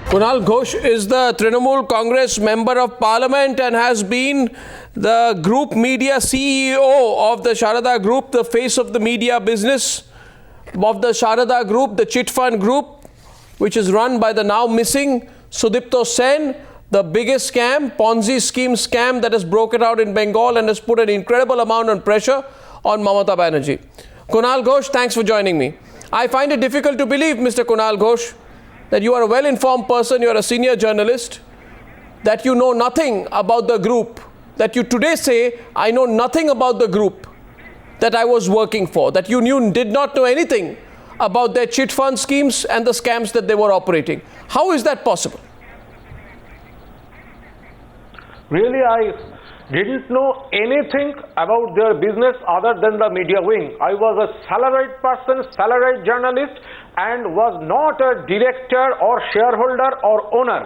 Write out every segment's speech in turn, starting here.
Kunal Ghosh is the Trinamool Congress Member of Parliament and has been the group media CEO of the Saradha Group, the face of the media business of the Saradha Group, the chit fund group, which is run by the now missing Sudipto Sen, the biggest scam, Ponzi scheme scam that has broken out in Bengal and has put an incredible amount of pressure on Mamata Banerjee. Kunal Ghosh, thanks for joining me. I find it difficult to believe, Mr. Kunal Ghosh, that you are a well-informed person, you are a senior journalist, that you know nothing about the group, that you today say, I know nothing about the group that I was working for, that you did not know anything about their chit fund schemes and the scams that they were operating. How is that possible? Really, I didn't know anything about their business other than the media wing. I was a salaried person, salaried journalist, and was not a director or shareholder or owner.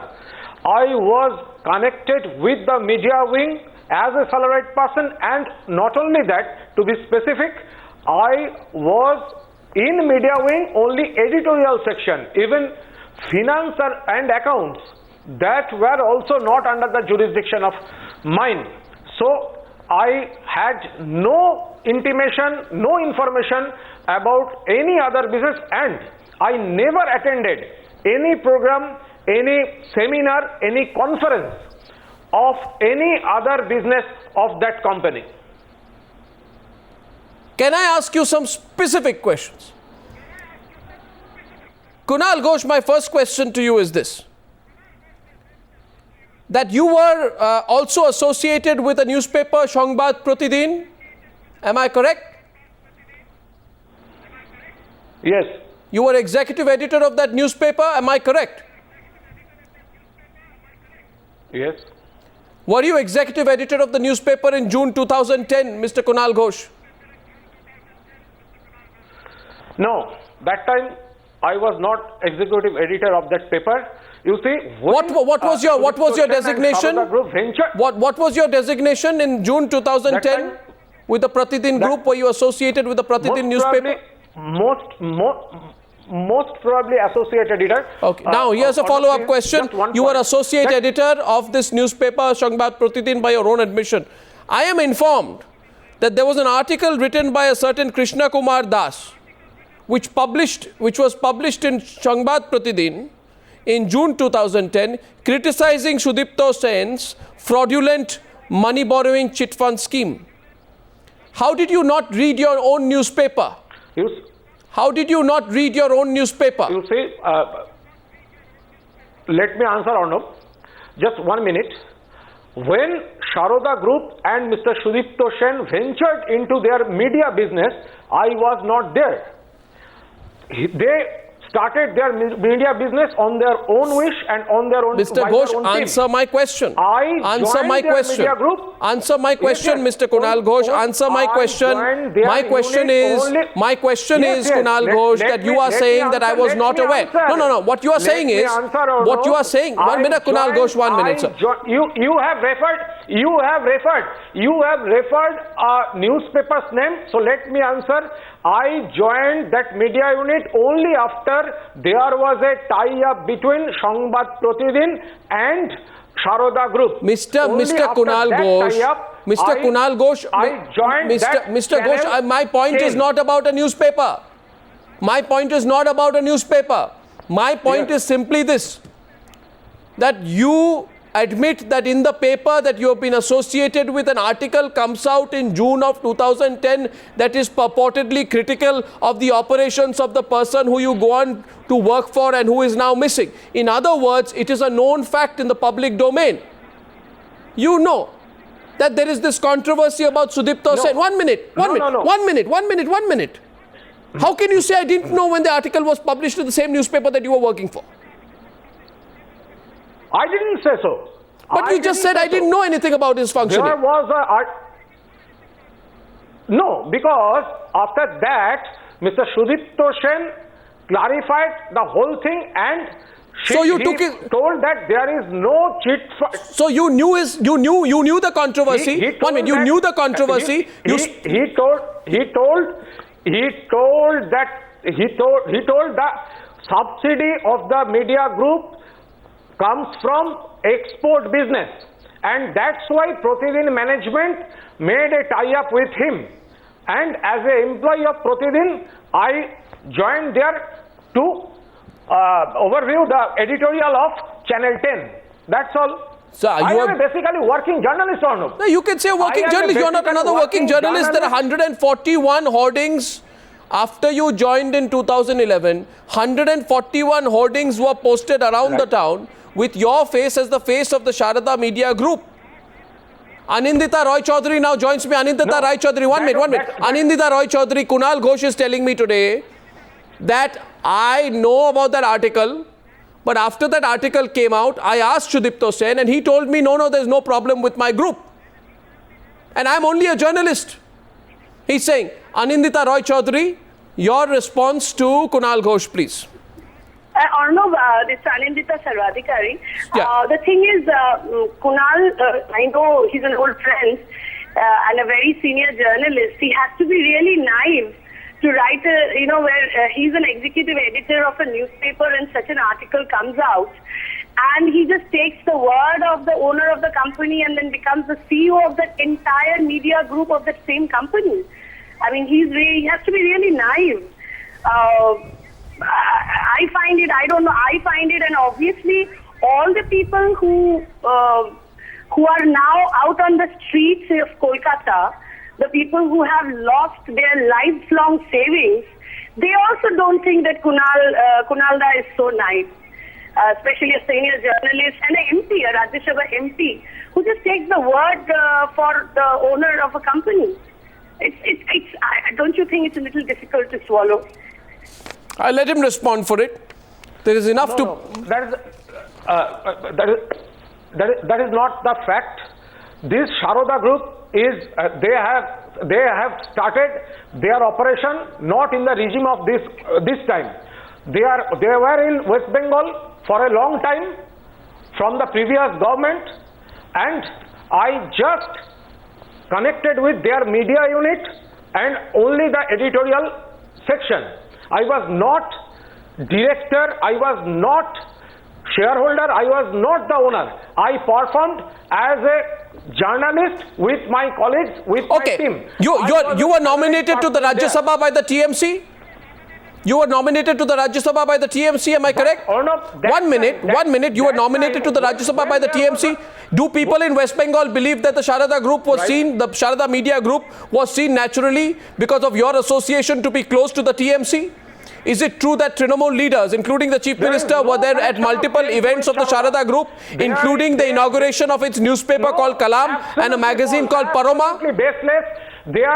I was connected with the media wing as a salaried person, and not only that, to be specific, I was in media wing only editorial section, even finance and accounts that were also not under the jurisdiction of mine. So I had no intimation, no information about any other business, and I never attended any program, any seminar, any conference of any other business of that company. Can I ask you some specific questions? Kunal Ghosh, my first question to you is this: that you were also associated with a newspaper, Sangbad Pratidin, am I correct? Yes. You were executive editor of that newspaper, am I correct? Yes. Were you executive editor of the newspaper in June 2010, Mr. Kunal Ghosh? No, that time I was not executive editor of that paper. You see, what was your designation? What was your designation in June 2010 with the Pratidin Group? Were you associated with the Pratidin newspaper? Most probably associate editor. Okay. Now here's a follow-up question. You were associate editor of this newspaper, Sangbad Pratidin, by your own admission. I am informed that there was an article written by a certain Krishna Kumar Das, which was published in Sangbad Pratidin in June 2010, criticizing Sudipto Sen's fraudulent money borrowing chit fund scheme. How did you not read your own newspaper? How did you not read your own newspaper? You see, let me answer or no. Just 1 minute. When Saradha Group and Mr. Sudipto Sen ventured into their media business, I was not there. They started their media business on their own wish and on their own. Mr. Ghosh, answer my question. Answer my question. Answer my question, Mr. Kunal Ghosh. Answer my question. My question is, Kunal Ghosh, that you are saying that I was not aware. No. What you are saying is, what you are saying. 1 minute, Kunal Ghosh. 1 minute, sir. You have referred a newspaper's name. So let me answer. I joined that media unit only after there was a tie-up between Sangbad Pratidin and Saradha Group. Mr. Kunal Ghosh, my point is not about a newspaper. My point is not about a newspaper. My point is simply this, that you admit that in the paper that you have been associated with, an article comes out in June of 2010 that is purportedly critical of the operations of the person who you go on to work for and who is now missing. In other words, it is a known fact in the public domain. You know that there is this controversy about Sudipto Sen. 1 minute. How can you say I didn't know when the article was published in the same newspaper that you were working for? I didn't say so. But you just said I didn't know anything about his functioning. There was no, because after that, Mr. Sudipto Sen clarified the whole thing, and told that there is no chit fund. So you knew the controversy. 1 minute, you knew the controversy. He told the subsidy of the media group comes from export business, and that's why Pratidin management made a tie-up with him. And as an employee of Pratidin, I joined there to overview the editorial of Channel 10. That's all. So I am basically working journalist or no? No, you can say working journalist. You are not another working journalist. There are 141 hoardings after you joined in 2011. 141 hoardings were posted around the town with your face as the face of the Saradha Media Group. Anindita Roy Chaudhary now joins me. Anindita Roy Chaudhary, one minute. Anindita Roy Chaudhary, Kunal Ghosh is telling me today that I know about that article, but after that article came out, I asked Sudipto Sen and he told me, no, there's no problem with my group. And I'm only a journalist. He's saying, Anindita Roy Chaudhary, your response to Kunal Ghosh, please. Arnav, this Anindita Sarvadikari. Yeah. The thing is, Kunal, I know he's an old friend and a very senior journalist. He has to be really naive to write where he's an executive editor of a newspaper and such an article comes out. And he just takes the word of the owner of the company and then becomes the CEO of the entire media group of that same company. I mean, he has to be really naive. I find it, and obviously all the people who are now out on the streets of Kolkata, the people who have lost their lifelong savings, they also don't think that Kunalda is so nice, especially a senior journalist and an MP, a Rajya Sabha MP, who just takes the word for the owner of a company. Don't you think it's a little difficult to swallow? I'll let him respond for it. There is enough That is not the fact. This Saradha group is they have started their operation not in the regime of this time. They were in West Bengal for a long time from the previous government, and I just connected with their media unit and only the editorial section. I was not director, I was not shareholder, I was not the owner. I performed as a journalist with my colleagues, with my team. You were nominated to the Rajya Sabha by the TMC? You were nominated to the Rajya Sabha by the TMC, am I correct? One minute, you were nominated to the Rajya Sabha by the TMC. Do people in West Bengal believe that the Saradha group was seen, the Saradha Media Group was seen naturally because of your association to be close to the TMC? Is it true that Trinamool leaders, including the Chief Minister, were there at multiple events of the Saradha group, including the inauguration of its newspaper called Kalam and a magazine called Paroma? Baseless. There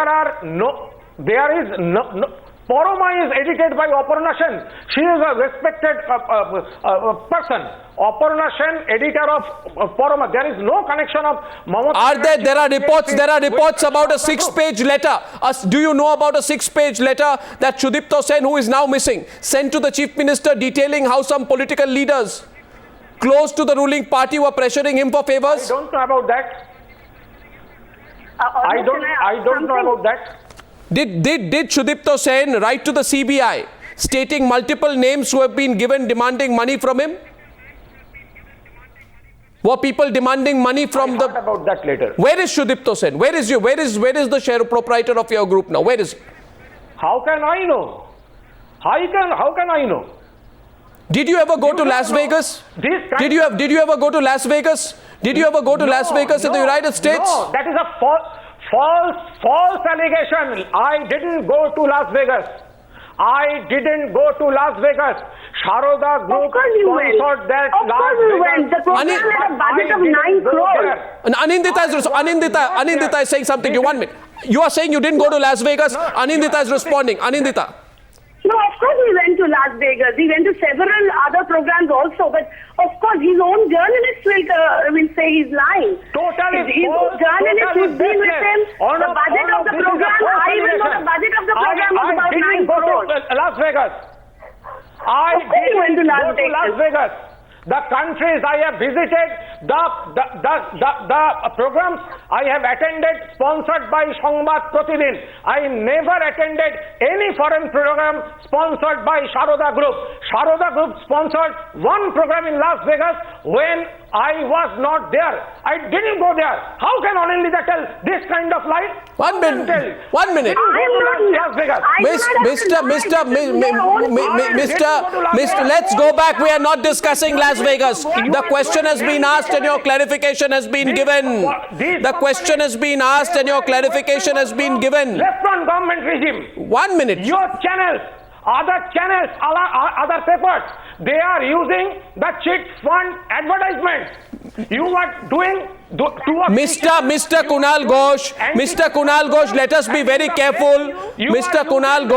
is no. Paroma is edited by Aparna Sen. She is a respected person. Aparna Sen, editor of Paroma. There is no connection of Mamata. There are reports about a 6-page letter. Do you know about a 6-page letter that Sudipto Sen, who is now missing, sent to the Chief Minister detailing how some political leaders close to the ruling party were pressuring him for favors? I don't know about that. I don't know about that. Did Sudipto Sen write to the CBI stating multiple names who have been given demanding money from him? Were people demanding money from the... about that later. Where is Sudipto Sen? Where is the share proprietor of your group now? Where is he? How can I know? How can I know? Did you ever go to Las Vegas? Did you ever go to Las Vegas? Did you ever go to Las Vegas in the United States? No, that is a false allegation. I didn't go to Las Vegas. Saradha Group sponsored that. Of course you went. The program had a budget of 9 crores. Anindita is saying something. You 1 minute. You are saying you didn't go to Las Vegas. Anindita is responding. Anindita. No, of course he went to Las Vegas. He went to several other programs also. But of course his own journalists will say he's lying. Totally. His journalists who've been with him, the budget of the program, I even know the budget of the program was about 9 crores. Las Vegas. I didn't go to Las Vegas. the countries I have visited, the programs I have attended sponsored by Sangbad Pratidin. I never attended any foreign program sponsored by Saradha Group. Saradha Group sponsored one program in Las Vegas when I was not there. I didn't go there. How can Anindita tell this kind of lie? 1 minute. 1 minute. Las Vegas. Mr. Let's go back. We are not discussing Las Vegas. The question has been asked and your clarification has been given. The question has been asked and your clarification has been given. Left on government regime. 1 minute. Your channels, other papers, they are using the cheat fund advertisement. You are doing Mr. Kunal Ghosh, let us be very careful. Mr. Kunal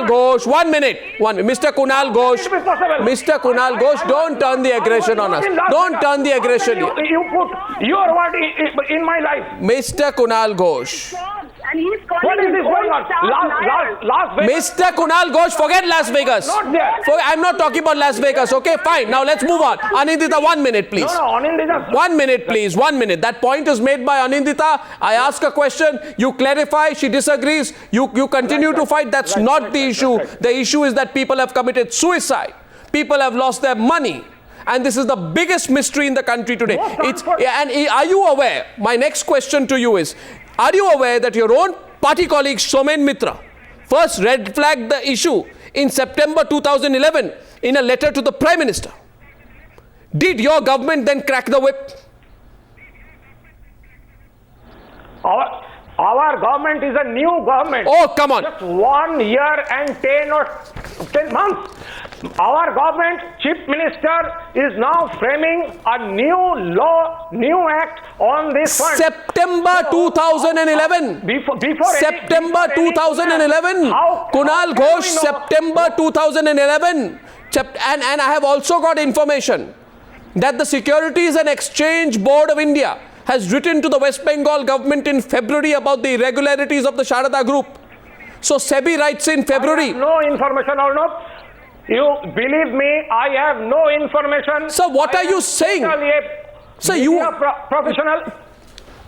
Ghosh, 1 minute. Mr. Kunal Ghosh, don't turn the aggression on us. Don't turn the aggression. You put your word in my life. Mr. Kunal Ghosh. And he's calling What is this going on? Las Vegas. Mr. Kunal Ghosh, forget Las Vegas. Not there. I'm not talking about Las Vegas. Okay, fine. Now let's move on. Anindita, 1 minute, please. No, Anindita. 1 minute, please. 1 minute. That point is made by Anindita. I ask a question. You clarify. She disagrees. You continue to fight. That's not the issue. The issue is that people have committed suicide. People have lost their money. And this is the biggest mystery in the country today. And are you aware? My next question to you is, are you aware that your own party colleague Somen Mitra first red flagged the issue in September 2011 in a letter to the Prime Minister? Did your government then crack the whip? Our government is a new government. Oh, come on. Just 1 year and 10 months. Our government, Chief Minister, is now framing a new law, new act on this fund. September 2011. September 2011. Kunal Ghosh, September 2011. And I have also got information that the Securities and Exchange Board of India has written to the West Bengal government in February about the irregularities of the Saradha Group. So SEBI writes in February. I have no information or no. You believe me, I have no information. So what are you saying? So you are professional.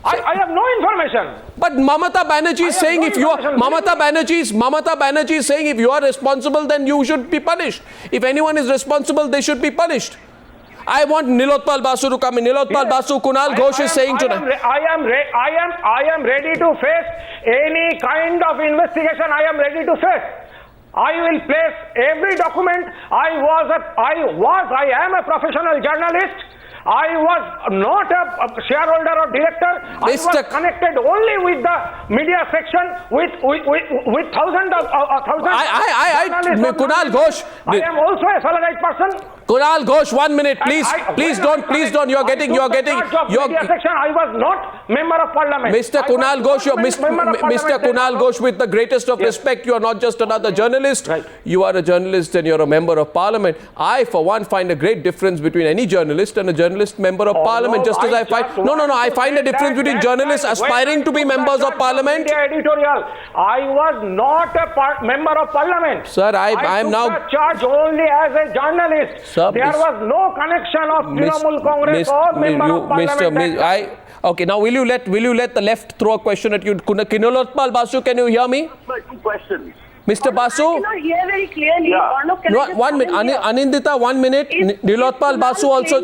I have no information. But Mamata Banerjee is saying if you are Mamata Banerjee is saying if you are responsible, then you should be punished. If anyone is responsible, they should be punished. I want Nilotpal Basu to come in. Nilotpal Basu, Kunal Ghosh is saying tonight. I am ready to face any kind of investigation. I am ready to face. I will place every document. I am a professional journalist. I was not a shareholder or director. I was connected only with the media section with thousands of Kunal Ghosh. I am also a salaried person. Kunal Ghosh, 1 minute, please. Please don't. You're getting. Media section. I was not member of parliament. Mr. Kunal Ghosh, with the greatest of respect, you are not just another journalist. Right. You are a journalist and you're a member of parliament. I, for one, find a great difference between any journalist and a journalist member of parliament. Just as I find I find a difference between journalists aspiring to be members of parliament. Editorial. I was not a member of parliament. Sir, I am now charged only as a journalist. Sir, there was no connection of Trinamool Congress or member of parliament. Okay, now will you let the left throw a question at you? Kinolotpal Basu, can you hear me? Two questions. Mr. Basu? I cannot hear very clearly. Yeah. 1 minute. Anindita, 1 minute. Nilotpal Basu also.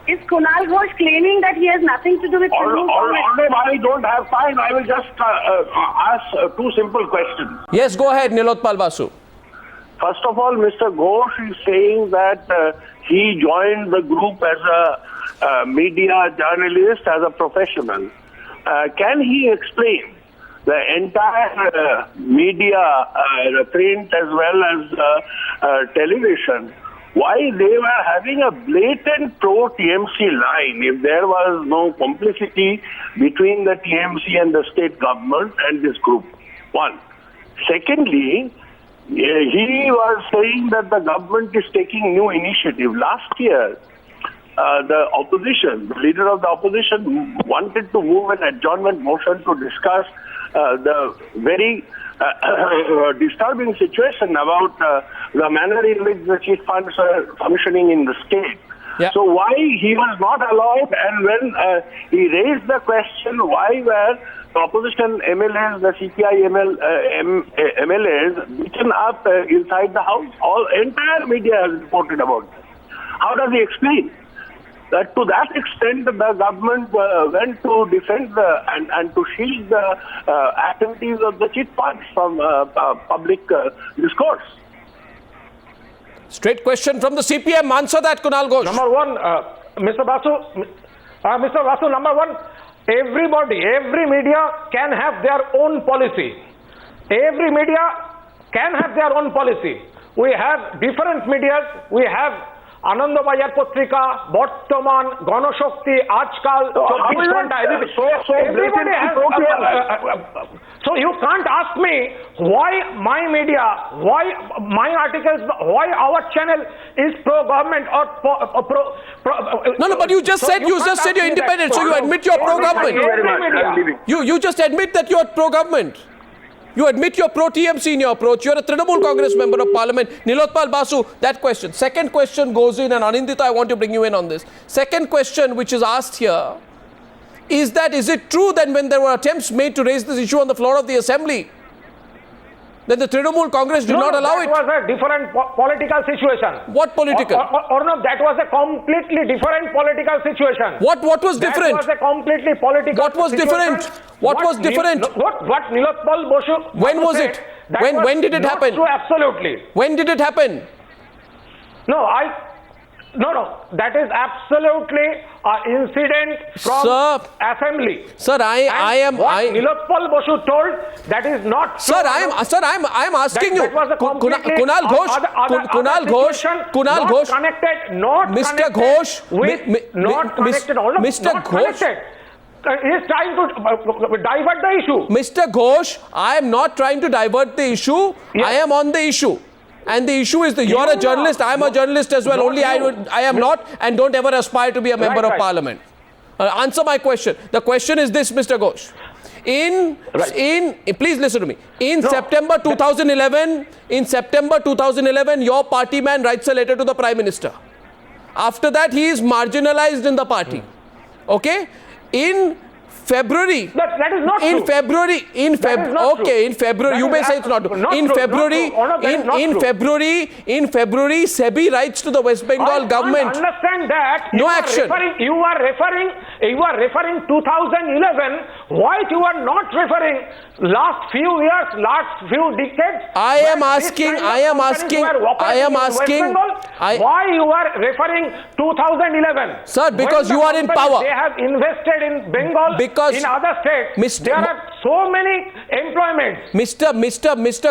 Is Kunal Ghosh claiming that he has nothing to do with Trinamool Congress? Although I don't have time, I will just ask two simple questions. Yes, go ahead, Nilotpal Basu. First of all, Mr. Ghosh is saying that he joined the group as a media journalist, as a professional. Can he explain the entire media, print as well as television, why they were having a blatant pro-TMC line if there was no complicity between the TMC and the state government and this group? One. Secondly, he was saying that the government is taking new initiative. Last year, the opposition, the leader of the opposition wanted to move an adjournment motion to discuss the very disturbing situation about the manner in which the chief funds are functioning in the state. Yeah. So why he was not allowed, and when he raised the question, why were the opposition MLAs, the CPI MLAs, beaten up inside the house? Entire media has reported about this. How does he explain? That to that extent, the government went to defend and to shield the activities of the chit funds from public discourse. Straight question from the CPM. Answer that, Kunal Ghosh. Number one, Mr. Basu, number one, every media can have their own policy. Every media can have their own policy. We have different medias. We have Anandabajar Patrika, Bortoman, Ganashakti, Ajkal, everybody has. So you can't ask me why my media, why my articles, why our channel is pro-government or pro. No, but you just said you're independent, so you admit you're pro-government. You just admit that you're pro-government. You admit you're pro-TMC in your approach. You're a Trinamool Congress member of Parliament. Nilotpal Basu, that question. Second question goes in, and Anindita, I want to bring you in on this. Second question, which is asked here, is it true that when there were attempts made to raise this issue on the floor of the Assembly, then the Trinamool Congress did not allow it? That was a different political situation. What political? Or no, that was a completely different political situation. What was different? That was a completely political What was situation. different? What was different? What Nilotpal Basu When was it? When did it happen? True, absolutely. When did it happen? No, that is absolutely an incident from Assembly. Sir, Nilotpal Basu told, that is not true. Sir, I'm asking you. Kunal Ghosh, Mr. Ghosh, He is trying to divert the issue. Mr. Ghosh, I am not trying to divert the issue. Yes. I am on the issue. And the issue is that you're a journalist, I am a journalist as well. Only I am not, and don't ever aspire to be a member of Parliament. Answer my question. The question is this, Mr. Ghosh. Please listen to me. In September 2011, your party man writes a letter to the Prime Minister. After that, he is marginalized in the party. Okay? In February. That is not true. In February, in February, you may say it's not true. In February, SEBI writes to the West Bengal government. I understand that. No action. You are referring 2011. Why you are not referring last few years, last few decades? I am asking. Why you are referring 2011? Sir, because you are in power. They have invested in Bengal. In other states, there are so many employments. Mr.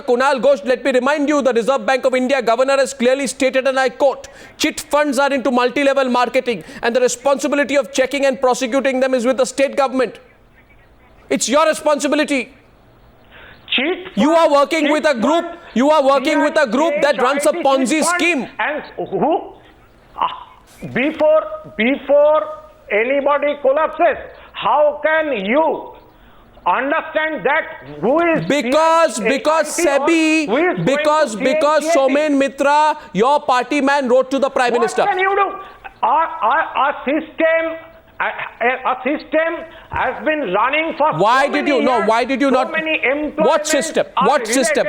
Kunal Ghosh, let me remind you, the Reserve Bank of India governor has clearly stated, and I quote, chit funds are into multi-level marketing and the responsibility of checking and prosecuting them is with the state government. It's your responsibility. You are working with a group. That runs a Ponzi scheme. And who? Before anybody collapses, how can you understand that who is because SEBI, because Somen Mitra, your party man, wrote to the Prime Minister. What can you do? A system has been running for Why so did many you years. Why did you so not? Many What system? What system?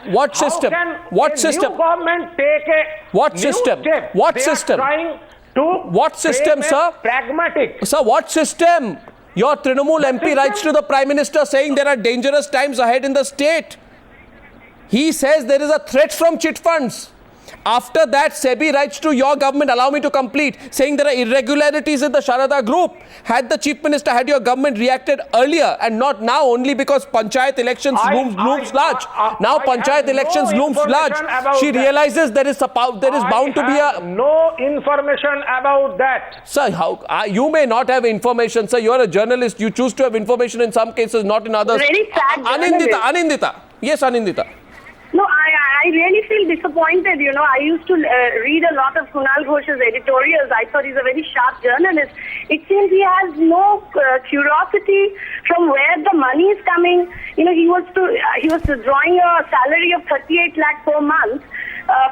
What system? What system? New government take a what system? Step? What they system? Are trying to what system, sir? Pragmatic. Sir, what system? Your Trinamool MP writes to the Prime Minister saying there are dangerous times ahead in the state. He says there is a threat from chit funds. After that, SEBI writes to your government, allow me to complete, saying there are irregularities in the Saradha group. Had the Chief Minister, had your government reacted earlier and not now only because Panchayat elections looms large. Now Panchayat elections looms large. She realizes there is bound to be a... no information about that. Sir, you may not have information. Sir, you are a journalist. You choose to have information in some cases, not in others. Very sad. Anindita. Yes, Anindita. No, I really feel disappointed. You know, I used to read a lot of Kunal Ghosh's editorials. I thought he's a very sharp journalist. It seems he has no curiosity from where the money is coming. You know, he was drawing a salary of 38 lakh per month,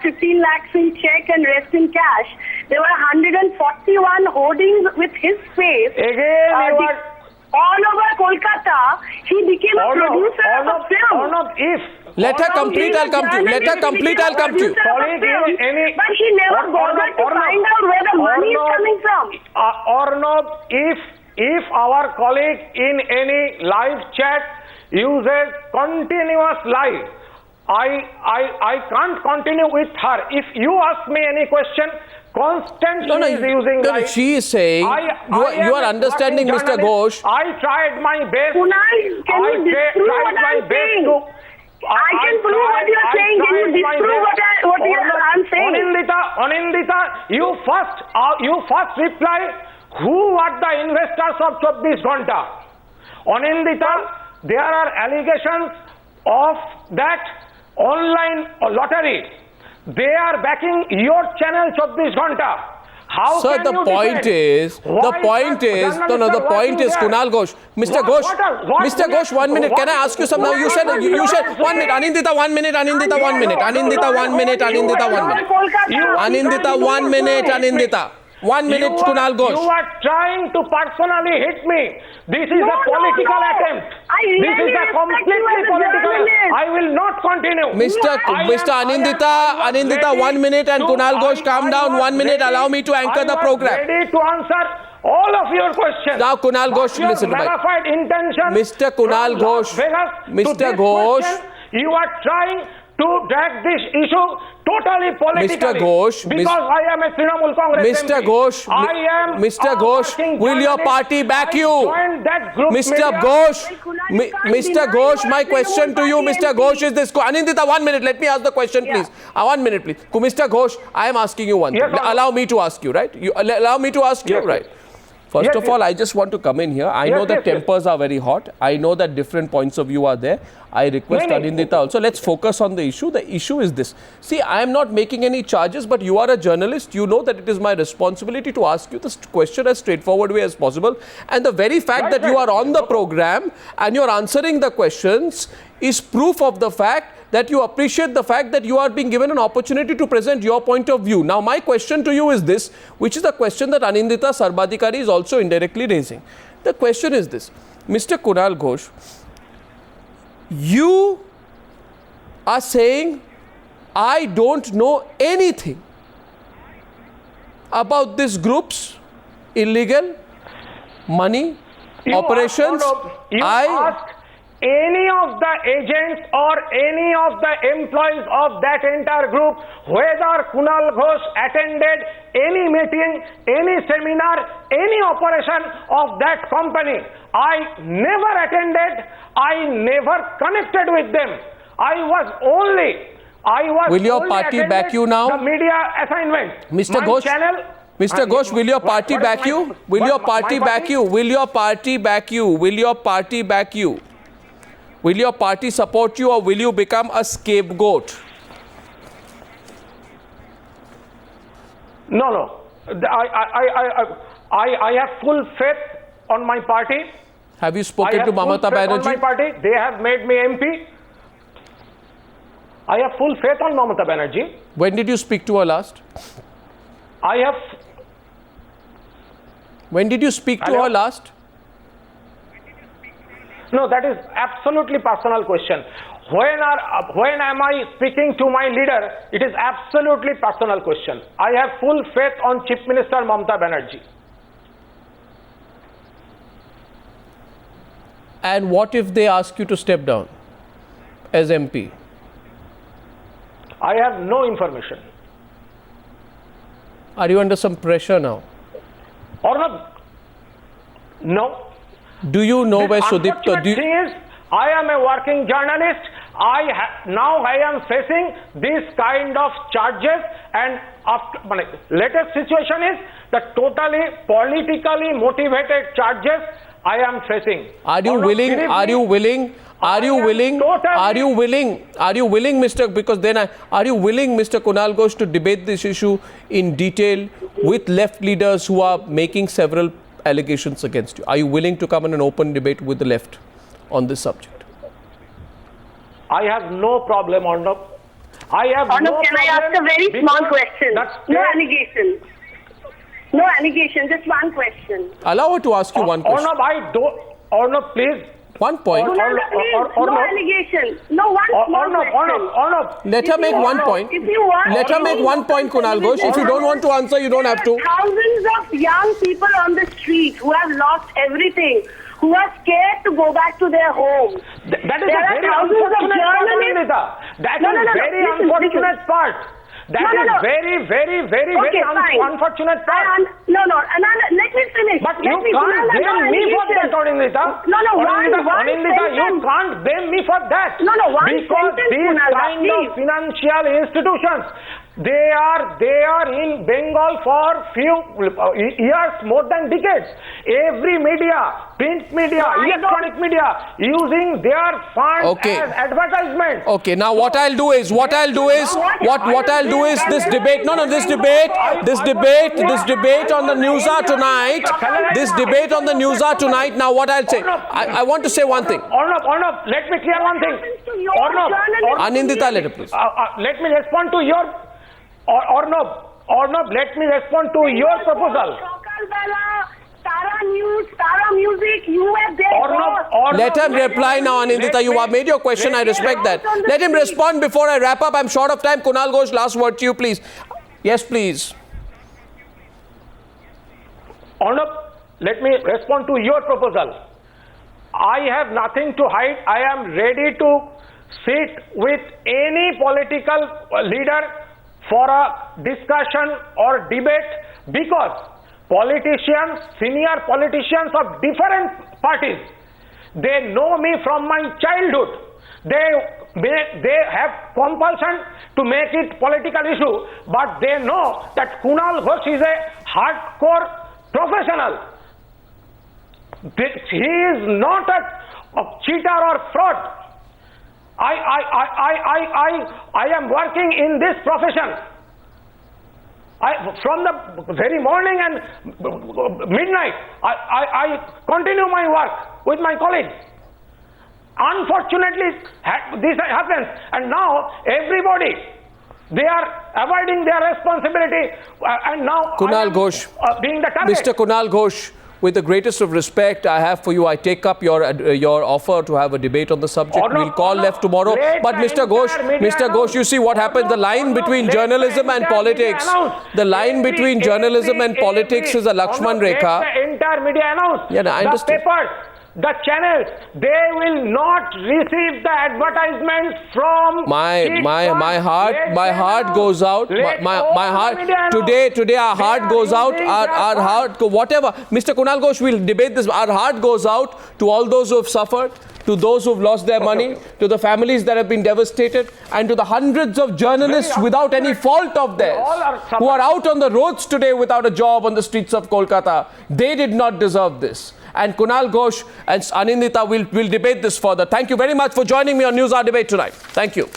15 lakhs in check and rest in cash. There were 141 hoardings with his face. Again, all over Kolkata. He became a producer of a film. Let her complete, I'll come to you. Let her complete, I'll come to you. But he never bothered to find out where the money is coming from. Arnab, if our colleague in any live chat uses continuous live, I can't continue with her. If you ask me any question, constantly is using live. She is saying, you are understanding Mr. Ghosh. I tried my best. Kunal, can you disprove what I'm saying? I can prove what you are saying. Can you disprove what I'm saying? Anindita, you first reply, who are the investors of 24 Ghanta? Anindita, there are allegations of that online lottery. They are backing your channel 24 Ghanta. How Sir, the point is, Kunal Ghosh. Mr. Ghosh, 1 minute. Can I ask you something? You said 1 minute. Anindita, 1 minute. Anindita, 1 minute. Anindita, 1 minute. Anindita, 1 minute. Anindita, 1 minute. Anindita. 1 minute, Kunal Ghosh. You are trying to personally hit me. This is a political attempt. This is a completely political attempt. I will not continue. Mr. Anindita, 1 minute, and Kunal Ghosh, calm down. 1 minute. Allow me to anchor the program. Ready to answer all of your questions. Now, Kunal Ghosh, listen to me. Mr. Kunal Ghosh, Mr. Ghosh, you are trying to drag this issue totally politically. Mr. Ghosh, because I am a Trinamool Congress Mr. MP. Ghosh, Mr. Ghosh, will your party back you? Mr. Ghosh, my question to you, Mr. Ghosh, is this. Anindita, 1 minute. Let me ask the question, please. 1 minute, please. Mr. Ghosh, I am asking you one thing. Allow me to ask you, right? You allow me to ask you, right? First of all, I just want to come in here. I know that tempers are very hot. I know that different points of view are there. I request Anindita also. Let's focus on the issue. The issue is this. See, I am not making any charges, but you are a journalist. You know that it is my responsibility to ask you this question as straightforward way as possible. And the very fact that you are on the program and you are answering the questions is proof of the fact that you appreciate the fact that you are being given an opportunity to present your point of view. Now, my question to you is this, which is the question that Anindita Sarbadikari is also indirectly raising. The question is this, Mr. Kunal Ghosh, you are saying, I don't know anything about this group's illegal money operations. Asked any of the agents or any of the employees of that entire group whether Kunal Ghosh attended any meeting, any seminar, any operation of that company. I never attended. I never connected with them. Will your party back you now? The media assignment. Mr. Ghosh, Mr. Ghosh, will your party back you? Will your party back you? Will your party back you? Will your party back you? Will your party support you, or will you become a scapegoat? No. I have full faith on my party. Have you spoken to Mamata Banerjee? On my party. They have made me MP. I have full faith on Mamata Banerjee. When did you speak to her last? When did you speak to her last? No, that is absolutely personal question. When am I speaking to my leader? It is absolutely personal question. I have full faith on Chief Minister Mamata Banerjee. And what if they ask you to step down as MP? I have no information. Are you under some pressure now? Or not? No. Do you know where Sudipta? The thing is, I am a working journalist. Now I am facing this kind of charges, and latest situation is the totally politically motivated charges I am facing. Are you Arnab, willing? believe Are me, you willing? Are you am willing? totally- Are you willing? Are you willing, Mr. Because then, are you willing, Mr. Kunal Ghosh, to debate this issue in detail with left leaders who are making several allegations against you? Are you willing to come in an open debate with the left on this subject? I have no problem, Arnab. I have Arnab, no can I problem ask a very small because question? that's No fair. allegation. No allegation, just one question. Allow her to ask you one question. Arnab, I don't. Arnab, please. One point. Kunal, please, no allegation. No, one small question. Arnab. Let her If make you one want- point. if you want- Let her make one point, Kunal Ghosh. If you don't want to answer, you don't have to. There are thousands of young people on the street who have lost everything, who are scared to go back to their homes. That is There a are very thousands of unfortunate part, journalists- Anindita. That No, is no, no, very listen, unfortunate listen. part. That No, no, is no. very fine. unfortunate part. No, let me finish. But Let you me, can't Kunal, blame me for that, Anindita. No, one Anindita, you sentence. can't blame me for that. No, one because sentence, these Kunal, kind please. of financial institutions, they are in Bengal for few years, more than decades. Every media, print media, electronic media, using their funds Okay. as advertisement. Okay, now what I'll do is this debate. No, this debate on the Newsa tonight. This debate on the Newsa tonight. Now, what I'll say, I want to say one thing. Arnab, let me clear one thing. happens to your journalism? Anindita, let her please. Let me respond to your Arnab, let me respond to your proposal. Chokalbala, Tara News, Tara Music, you were there. Let him reply now, Anindita. You have made your question. I respect that. Let him respond before I wrap up. I'm short of time. Kunal Ghosh, last word to you, please. Yes, please. Arnab, let me respond to your proposal. I have nothing to hide. I am ready to sit with any political leader for a discussion or debate, because politicians, senior politicians of different parties, they know me from my childhood. They have compulsion to make it political issue, but they know that Kunal Ghosh is a hardcore professional. He is not a cheater or fraud. I am working in this profession. From the very morning and midnight, I continue my work with my colleagues. Unfortunately, this happens, and now everybody, they are avoiding their responsibility, and now Kunal Ghosh, being the target. Mr. Kunal Ghosh, with the greatest of respect I have for you, I take up your offer to have a debate on the subject. We'll call left tomorrow. But Mr. Ghosh, you see what happens. The line between journalism and politics, is a Lakshman Rekha. The entire media announced. Yeah, I understand. The papers, the channels, they will not receive the advertisements from my heart goes out. My heart today our heart goes out. Our heart, whatever. Mr. Kunal Ghosh, we'll debate this. Our heart goes out to all those who have suffered, to those who have lost their money, to the families that have been devastated, and to the hundreds of journalists without any fault of theirs who are out on the roads today without a job on the streets of Kolkata. They did not deserve this. And Kunal Ghosh and Anindita will debate this further. Thank you very much for joining me on News Hour Debate tonight. Thank you.